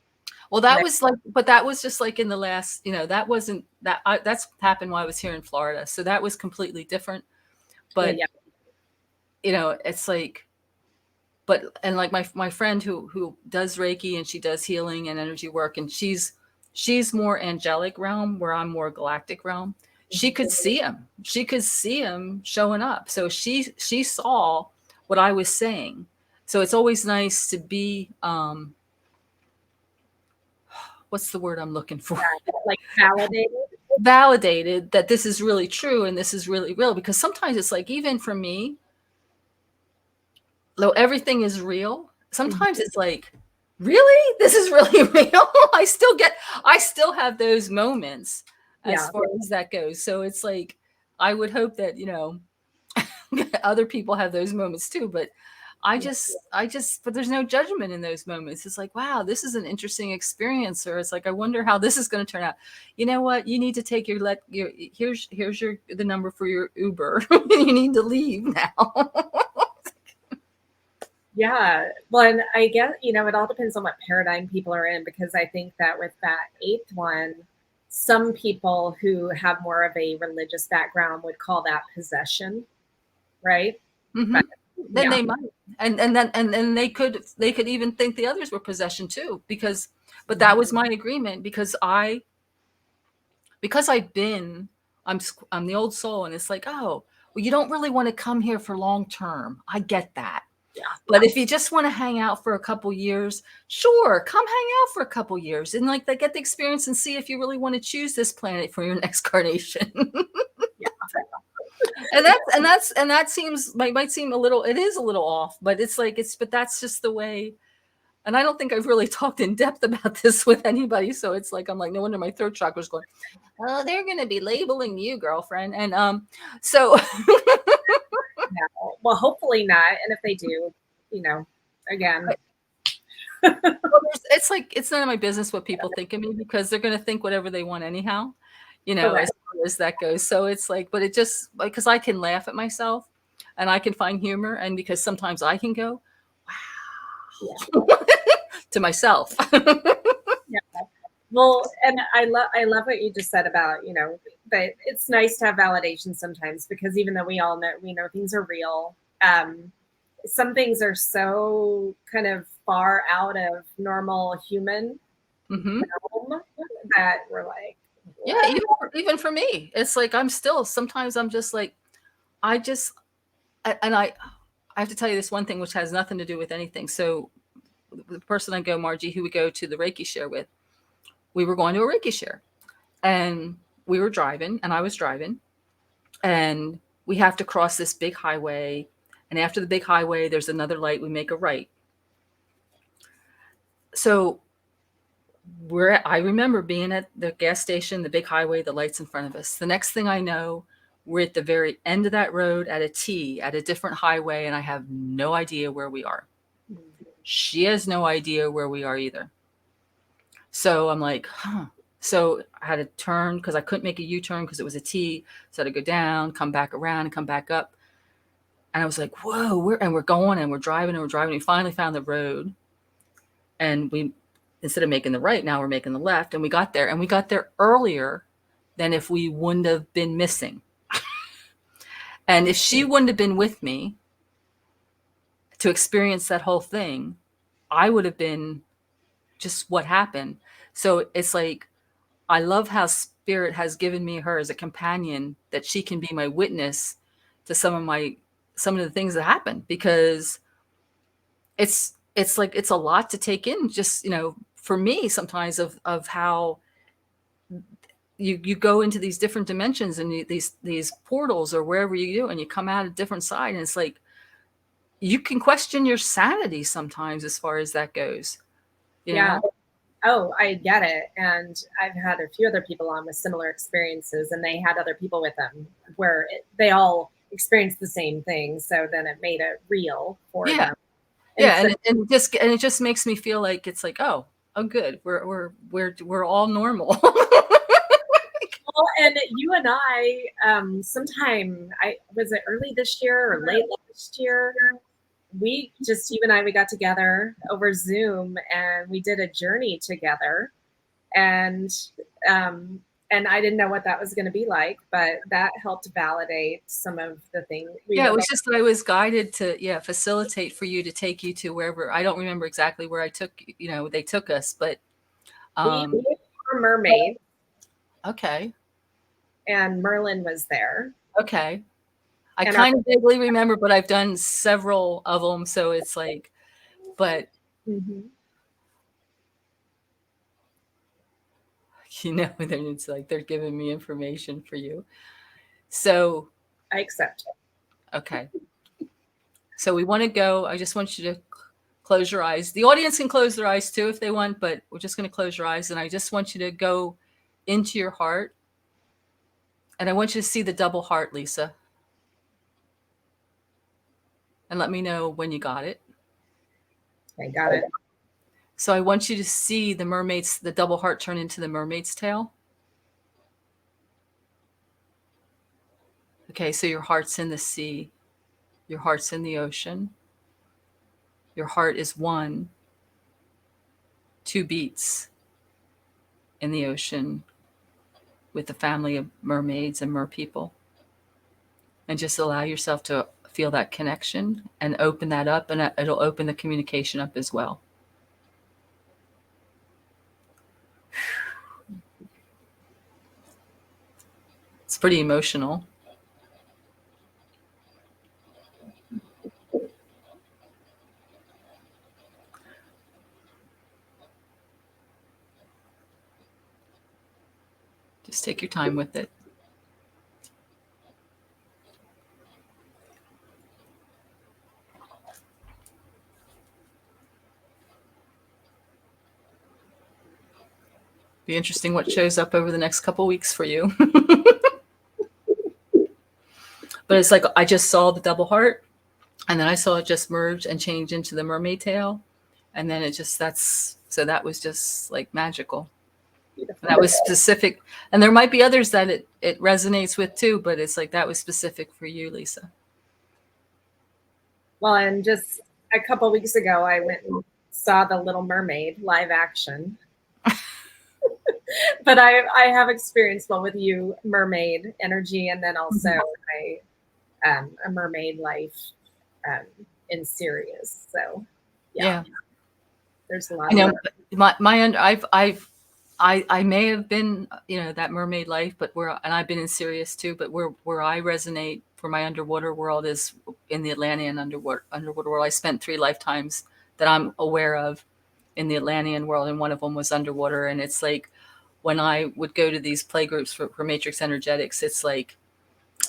[SPEAKER 2] Well, that was like, but that was just like in the last, that wasn't that, that's happened while I was here in Florida. So that was completely different. But,
[SPEAKER 1] Yeah.
[SPEAKER 2] it's like, and like my friend who does Reiki, and she does healing and energy work, and she's more angelic realm, where I'm more galactic realm. She could see him. She could see him showing up. So she saw what I was saying. So it's always nice to be, what's the word I'm looking for?
[SPEAKER 1] Like
[SPEAKER 2] Validated that this is really true and this is really real. Because sometimes it's like, even for me, though everything is real, sometimes it's like, really, this is really real. I still have those moments as far as that goes. So it's like, I would hope that other people have those moments too, but but there's no judgment in those moments. It's like, wow, this is an interesting experience. Or it's like, I wonder how this is going to turn out. You know what? You need to take here's the number for your Uber. You need to leave now.
[SPEAKER 1] Yeah. Well, and I guess, it all depends on what paradigm people are in, because I think that with that eighth one, some people who have more of a religious background would call that possession, right?
[SPEAKER 2] Mm-hmm.
[SPEAKER 1] But,
[SPEAKER 2] then they might, and then they could even think the others were possession too, but that was my agreement, because I've been, I'm the old soul, and it's like, oh, well, you don't really want to come here for long term. I get that.
[SPEAKER 1] Yeah.
[SPEAKER 2] But if you just want to hang out for a couple years, sure, come hang out for a couple years, and like, they get the experience and see if you really want to choose this planet for your next carnation.
[SPEAKER 1] Yeah.
[SPEAKER 2] And that might seem a little, it is a little off, but it's like, but that's just the way. And I don't think I've really talked in depth about this with anybody. So it's like, I'm like, no wonder my third chakra's going, oh, they're going to be labeling you, girlfriend. And so.
[SPEAKER 1] No. Well, hopefully not. And if they do, again.
[SPEAKER 2] Well, it's like, it's none of my business what people think of me, because they're going to think whatever they want anyhow, as far as that goes. So it's like, but it just, because I can laugh at myself and I can find humor, and because sometimes I can go, wow, to myself.
[SPEAKER 1] Yeah. Well, and I love what you just said about, that it's nice to have validation sometimes, because even though we know things are real, some things are so kind of far out of normal human realm that we're like, what?
[SPEAKER 2] Yeah, even for me, it's like, sometimes I'm just like, I have to tell you this one thing, which has nothing to do with anything. So the person Margie, who we go to the Reiki share with, we were going to a Reiki share, and we were driving, and I was driving, and we have to cross this big highway. And after the big highway, there's another light. We make a right. So I remember being at the gas station, the big highway, the lights in front of us. The next thing I know, we're at the very end of that road at a T, at a different highway, and I have no idea where we are. She has no idea where we are either. So I'm like, huh. So I had to turn, because I couldn't make a U-turn because it was a T. So I had to go down, come back around, and come back up. And I was like, whoa, we're going, and we're driving, and we're driving. We finally found the road. And instead of making the right, now we're making the left. And we got there earlier than if we wouldn't have been missing. And if she wouldn't have been with me to experience that whole thing, I would have been just what happened. So it's like, I love how Spirit has given me her as a companion, that she can be my witness to some of the things that happen, because it's like, it's a lot to take in, just, for me sometimes, of how you go into these different dimensions, and these portals, or wherever you go, and you come out a different side, and it's like, you can question your sanity sometimes as far as that goes. You know?
[SPEAKER 1] Oh, I get it. And I've had a few other people on with similar experiences, and they had other people with them where they all experienced the same thing. So then it made it real for them.
[SPEAKER 2] And it just makes me feel like, it's like, oh, Oh, good. We're all normal.
[SPEAKER 1] Well, and you and I, sometime, was it early this year or late last year? You and I, we got together over Zoom and we did a journey together. And um, and I didn't know what that was going to be like, but that helped validate some of the things we
[SPEAKER 2] Yeah,
[SPEAKER 1] were.
[SPEAKER 2] it was just that I was guided to facilitate for you to take you to wherever. I don't remember exactly where they took us, but
[SPEAKER 1] We were mermaids,
[SPEAKER 2] okay.
[SPEAKER 1] and Merlin was there.
[SPEAKER 2] Okay. I
[SPEAKER 1] And
[SPEAKER 2] kind of vaguely remember, but I've done several of them, so it's like, but
[SPEAKER 1] Mhm.
[SPEAKER 2] then it's like they're giving me information for you. So
[SPEAKER 1] I accept.
[SPEAKER 2] okay. So we want to go. I just want you to close your eyes. The audience can close their eyes too if they want, but we're just going to close your eyes. And I just want you to go into your heart. And I want you to see the double heart, Lisa. And let me know when you got it.
[SPEAKER 1] I got it.
[SPEAKER 2] So I want you to see the double heart turn into the mermaid's tail. Okay, so your heart's in the sea. Your heart's in the ocean. Your heart is one, two beats in the ocean with a family of mermaids and merpeople. And just allow yourself to feel that connection and open that up, and it'll open the communication up as well. It's pretty emotional. Just take your time with it. Be interesting what shows up over the next couple weeks for you. But it's like I just saw the double heart, and then I saw it just merge and change into the mermaid tail, and then that was just like magical.
[SPEAKER 1] Beautiful.
[SPEAKER 2] That was specific, and there might be others that it resonates with too, but it's like that was specific for you, Lisa.
[SPEAKER 1] Well, and just a couple weeks ago, I went and saw The Little Mermaid live action. But I have experienced one with you, mermaid energy, and then also a mermaid life in Sirius. So yeah. There's a lot.
[SPEAKER 2] I know I may have been, that mermaid life, but I've been in Sirius too, but where I resonate for my underwater world is in the Atlantean underwater world. I spent 3 lifetimes that I'm aware of in the Atlantean world, and one of them was underwater. And it's like when I would go to these play groups for Matrix Energetics, it's like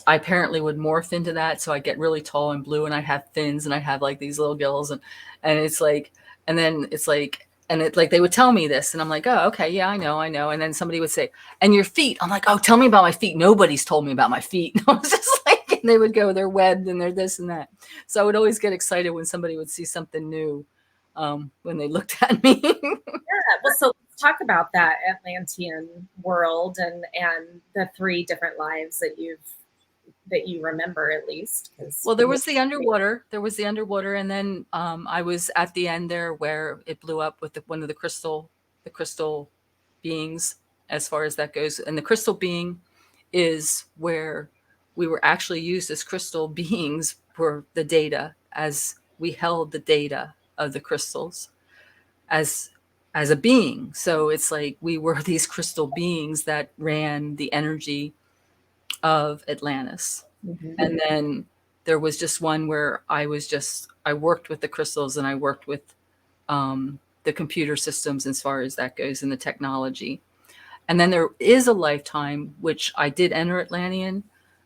[SPEAKER 2] I apparently would morph into that. So I get really tall and blue, and I have fins, and I have like these little gills, and it's like, and then it's like, and it like they would tell me this, and I'm like, oh, okay, yeah, I know. And then somebody would say, and your feet. I'm like, oh, tell me about my feet. Nobody's told me about my feet. And I was just like, and they would go, they're webbed and they're this and that. So I would always get excited when somebody would see something new when they looked at me.
[SPEAKER 1] Yeah. Well, so let's talk about that Atlantean world and the 3 different lives that you remember, at least.
[SPEAKER 2] Well, there was the underwater, and then I was at the end there where it blew up with one of the crystal beings, as far as that goes. And the crystal being is where we were actually used as crystal beings for the data, as we held the data of the crystals as a being. So it's like we were these crystal beings that ran the energy of Atlantis.
[SPEAKER 1] Mm-hmm.
[SPEAKER 2] And then there was just one where I worked with the crystals, and I worked with the computer systems as far as that goes, and the technology. And then there is a lifetime which I did enter Atlantean,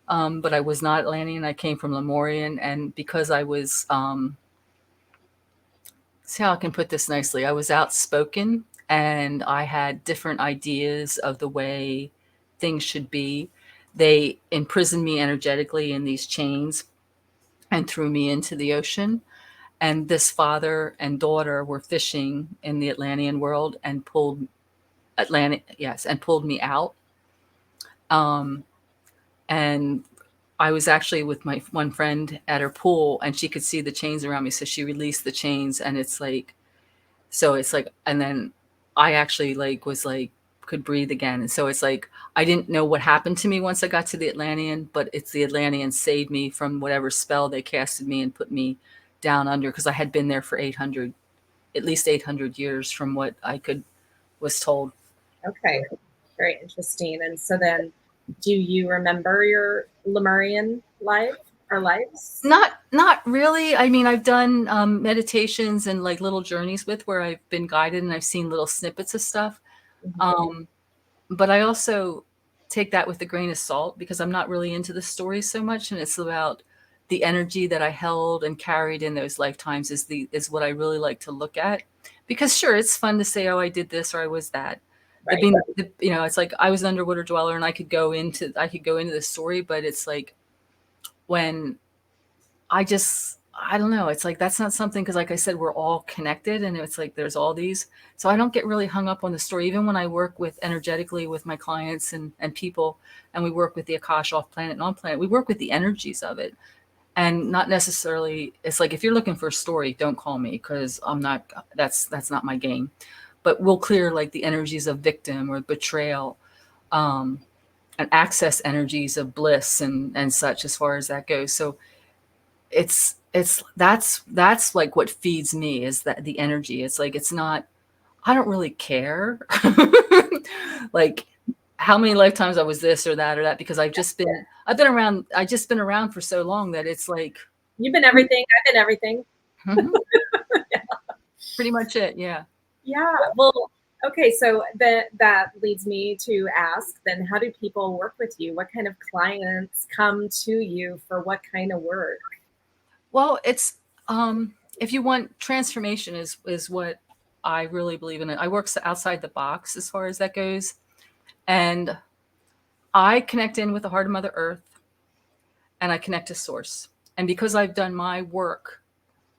[SPEAKER 2] but I was not Atlantean. I came from Lemurian, and because I was, see how I can put this nicely, I was outspoken, and I had different ideas of the way things should be. They imprisoned me energetically in these chains and threw me into the ocean. And this father and daughter were fishing in the Atlantean world and pulled me out. And I was actually with my one friend at her pool, and she could see the chains around me. So she released the chains, and and then I actually could breathe again. And so it's like, I didn't know what happened to me once I got to the Atlantean, but it's the Atlantean saved me from whatever spell they casted me and put me down under, because I had been there for at least 800 years from what was told.
[SPEAKER 1] Okay, very interesting. And so then, do you remember your Lemurian life or lives?
[SPEAKER 2] Not really. I mean, I've done meditations and like little journeys where I've been guided and I've seen little snippets of stuff. But I also take that with a grain of salt, because I'm not really into the stories so much, and it's about the energy that I held and carried in those lifetimes is what I really like to look at. Because sure, it's fun to say, oh, I did this or I was that.
[SPEAKER 1] Right.
[SPEAKER 2] It's like I was an underwater dweller, and I could go into the story, but it's like when I don't know. It's like, that's not something, because like I said, we're all connected, and it's like there's all these. So I don't get really hung up on the story. Even when I work with energetically with my clients and people, and we work with the Akash off planet and on planet, we work with the energies of it. And not necessarily, it's like, if you're looking for a story, don't call me, because that's not my game. But we'll clear like the energies of victim or betrayal, and access energies of bliss and such, as far as that goes. So that's like what feeds me, is that the energy. It's like, it's not, I don't really care like how many lifetimes I was this or that, because I just been around for so long that it's like,
[SPEAKER 1] you've been everything, I've been everything.
[SPEAKER 2] Yeah. Pretty much it. Yeah.
[SPEAKER 1] Well, okay, so that leads me to ask then, how do people work with you? What kind of clients come to you for what kind of work?
[SPEAKER 2] Well, it's if you want transformation is what I really believe in. It. I work outside the box as far as that goes, and I connect in with the heart of Mother Earth, and I connect to Source. And because I've done my work,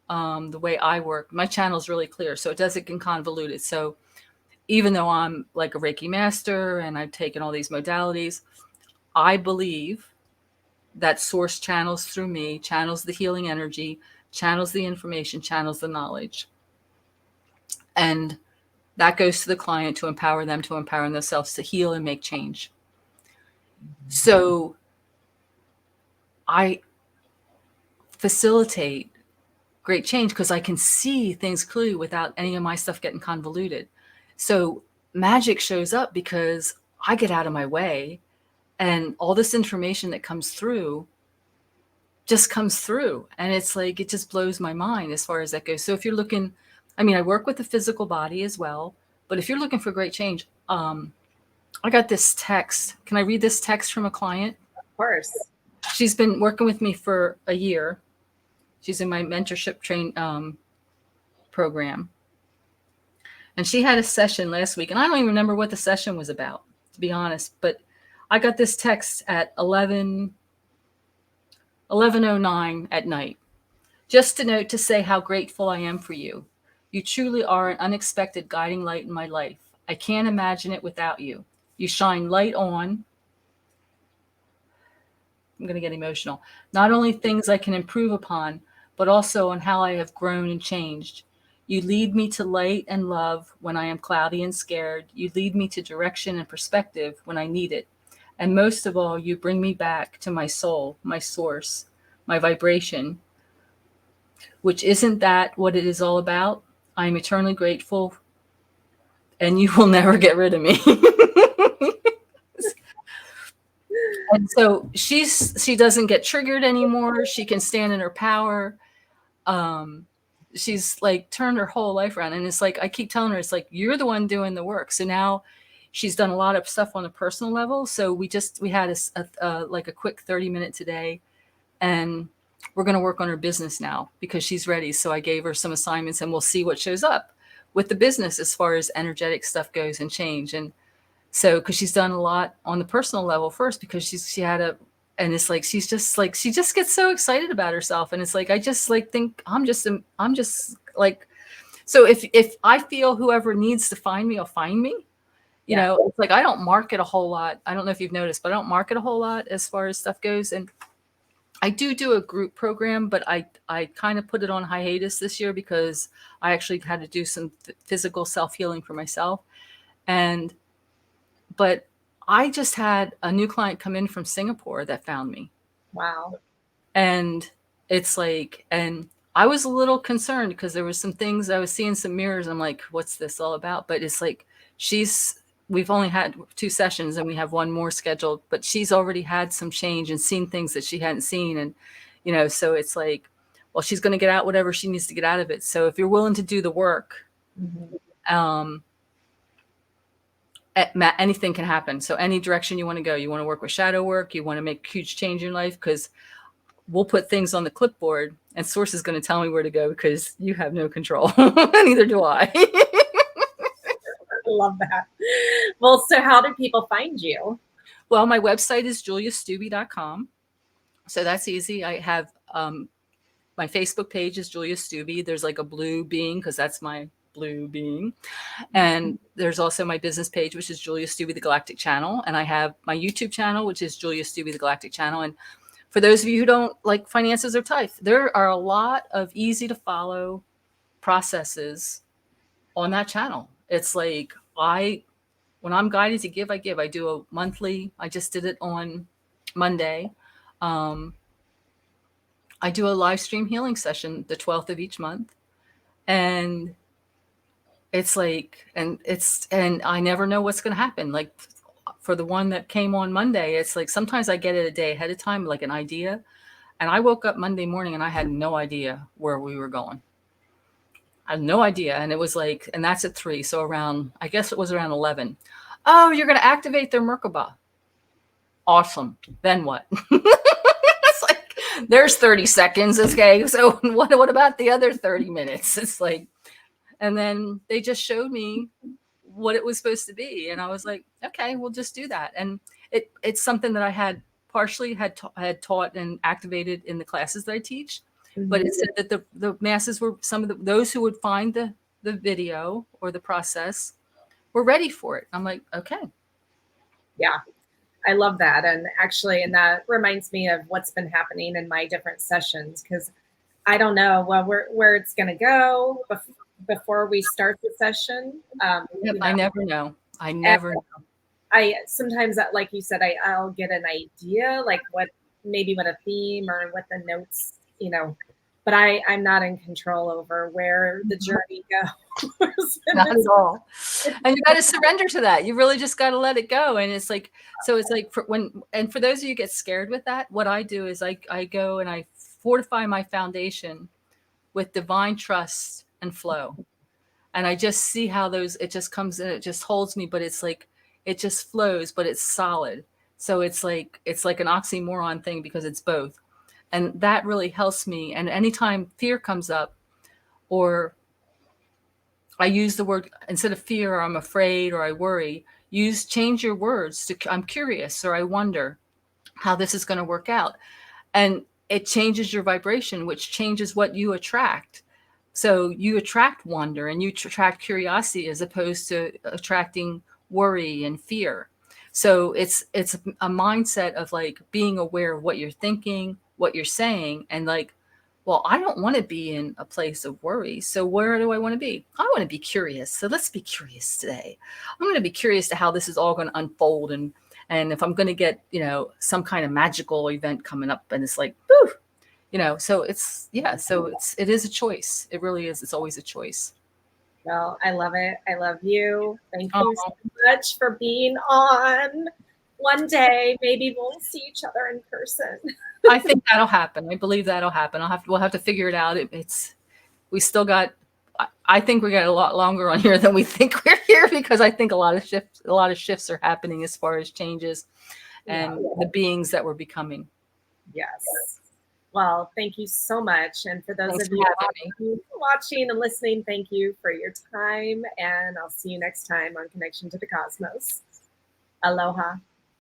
[SPEAKER 2] the way I work, my channel is really clear, so it doesn't get convoluted. So even though I'm like a Reiki master and I've taken all these modalities, I believe that Source channels through me, channels the healing energy, channels the information, channels the knowledge. And that goes to the client to empower them to empower themselves to heal and make change. So I facilitate great change because I can see things clearly without any of my stuff getting convoluted. So magic shows up because I get out of my way, and all this information that comes through just comes through. And it's like, it just blows my mind as far as that goes. So if you're looking, I mean, I work with the physical body as well, but if you're looking for great change, I got this text. Can I read this text from a client?
[SPEAKER 1] Of course.
[SPEAKER 2] She's been working with me for a year. She's in my mentorship program. And she had a session last week, and I don't even remember what the session was about, to be honest. But I got this text at 11:09 at night. Just a note to say how grateful I am for you. You truly are an unexpected guiding light in my life. I can't imagine it without you. You shine light on, I'm going to get emotional, not only things I can improve upon, but also on how I have grown and changed. You lead me to light and love when I am cloudy and scared. You lead me to direction and perspective when I need it. And most of all, you bring me back to my soul, my source, my vibration, which isn't that what it is all about? I am eternally grateful, and you will never get rid of me. And so she doesn't get triggered anymore. She can stand in her power. She's like turned her whole life around. And it's like, I keep telling her, it's like, you're the one doing the work. So now she's done a lot of stuff on a personal level. So we had like a quick 30-minute today, and we're going to work on her business now because she's ready. So I gave her some assignments, and we'll see what shows up with the business as far as energetic stuff goes and change. And so, because she's done a lot on the personal level first, because she had and it's like she just gets so excited about herself, and it's like I just like think I'm just like, so if I feel whoever needs to find me will find me. You
[SPEAKER 1] Yeah.
[SPEAKER 2] know, it's like I don't market a whole lot. I don't know if you've noticed, but I don't market a whole lot as far as stuff goes. And I do a group program, but I kind of put it on hiatus this year because I actually had to do some physical self-healing for myself. But I just had a new client come in from Singapore that found me.
[SPEAKER 1] Wow.
[SPEAKER 2] And it's like, and I was a little concerned because there was some things I was seeing, some mirrors. I'm like, what's this all about? But it's like, we've only had 2 sessions and we have 1 more scheduled, but she's already had some change and seen things that she hadn't seen. And, you know, so it's like, well, she's going to get out whatever she needs to get out of it. So if you're willing to do the work, anything can happen. So any direction you want to go, you want to work with shadow work, you want to make a huge change in life, because we'll put things on the clipboard and Source is going to tell me where to go because you have no control. Neither do I.
[SPEAKER 1] I love that. Well, so how do people find you?
[SPEAKER 2] Well, my website is juliastubbe.com. So that's easy. I have my Facebook page is Julia Stubbe. There's like a blue being because that's my blue being. And there's also my business page, which is Julia Stubbe, the Galactic Channel. And I have my YouTube channel, which is Julia Stubbe, the Galactic Channel. And for those of you who don't like finances or tough, there are a lot of easy to follow processes on that channel. It's like when I'm guided to give, I give. I do a monthly. I just did it on Monday. I do a live stream healing session the 12th of each month. And it's like, and I never know what's going to happen. Like for the one that came on Monday, it's like, sometimes I get it a day ahead of time, like an idea. And I woke up Monday morning and I had no idea where we were going. I had no idea. And it was like, and that's at 3. So I guess it was around 11. Oh, you're going to activate their Merkaba. Awesome. Then what? It's like, there's 30 seconds. Okay. So what about the other 30 minutes? It's like, and then they just showed me what it was supposed to be. And I was like, okay, we'll just do that. And it's something that I had partially had taught and activated in the classes that I teach. But it said that the masses were those who would find the video or the process were ready for it. I'm like, okay.
[SPEAKER 1] Yeah, I love that. And actually, and that reminds me of what's been happening in my different sessions, because I don't know where it's going to go before we start the session.
[SPEAKER 2] I never know. I never know.
[SPEAKER 1] I sometimes, like you said, I'll get an idea, like what a theme or what the notes, but I'm not in control over where the journey goes.
[SPEAKER 2] Not at all. And you got to surrender to that. You really just got to let it go. And it's like, so it's like for those of you who get scared with that, what I do is I go and I fortify my foundation with divine trust and flow. And I just see how it just comes in, it just holds me, but it's like, it just flows, but it's solid. So it's like an oxymoron thing because it's both. And that really helps me. And anytime fear comes up, or I use the word, instead of fear, or I'm afraid, or I worry, change your words to I'm curious, or I wonder how this is going to work out. And it changes your vibration, which changes what you attract. So you attract wonder and you attract curiosity as opposed to attracting worry and fear. So it's a mindset of like being aware of what you're thinking, what you're saying, and like, well, I don't want to be in a place of worry. So where do I want to be? I want to be curious. So let's be curious today. I'm going to be curious to how this is all going to unfold. And if I'm going to get, some kind of magical event coming up, and it's like, whew, so it is a choice. It really is. It's always a choice.
[SPEAKER 1] Well, I love it. I love you. Thank you so much for being on. One day, maybe we'll see each other in person.
[SPEAKER 2] I think that'll happen. I believe that'll happen. We'll have to figure it out. We still got, I think we got a lot longer on here than we think we're here, because I think a lot of shifts are happening as far as changes and the beings that we're becoming.
[SPEAKER 1] Yes. Well, thank you so much. And for those of you watching and listening, thank you for your time. And I'll see you next time on Connection to the Cosmos. Aloha.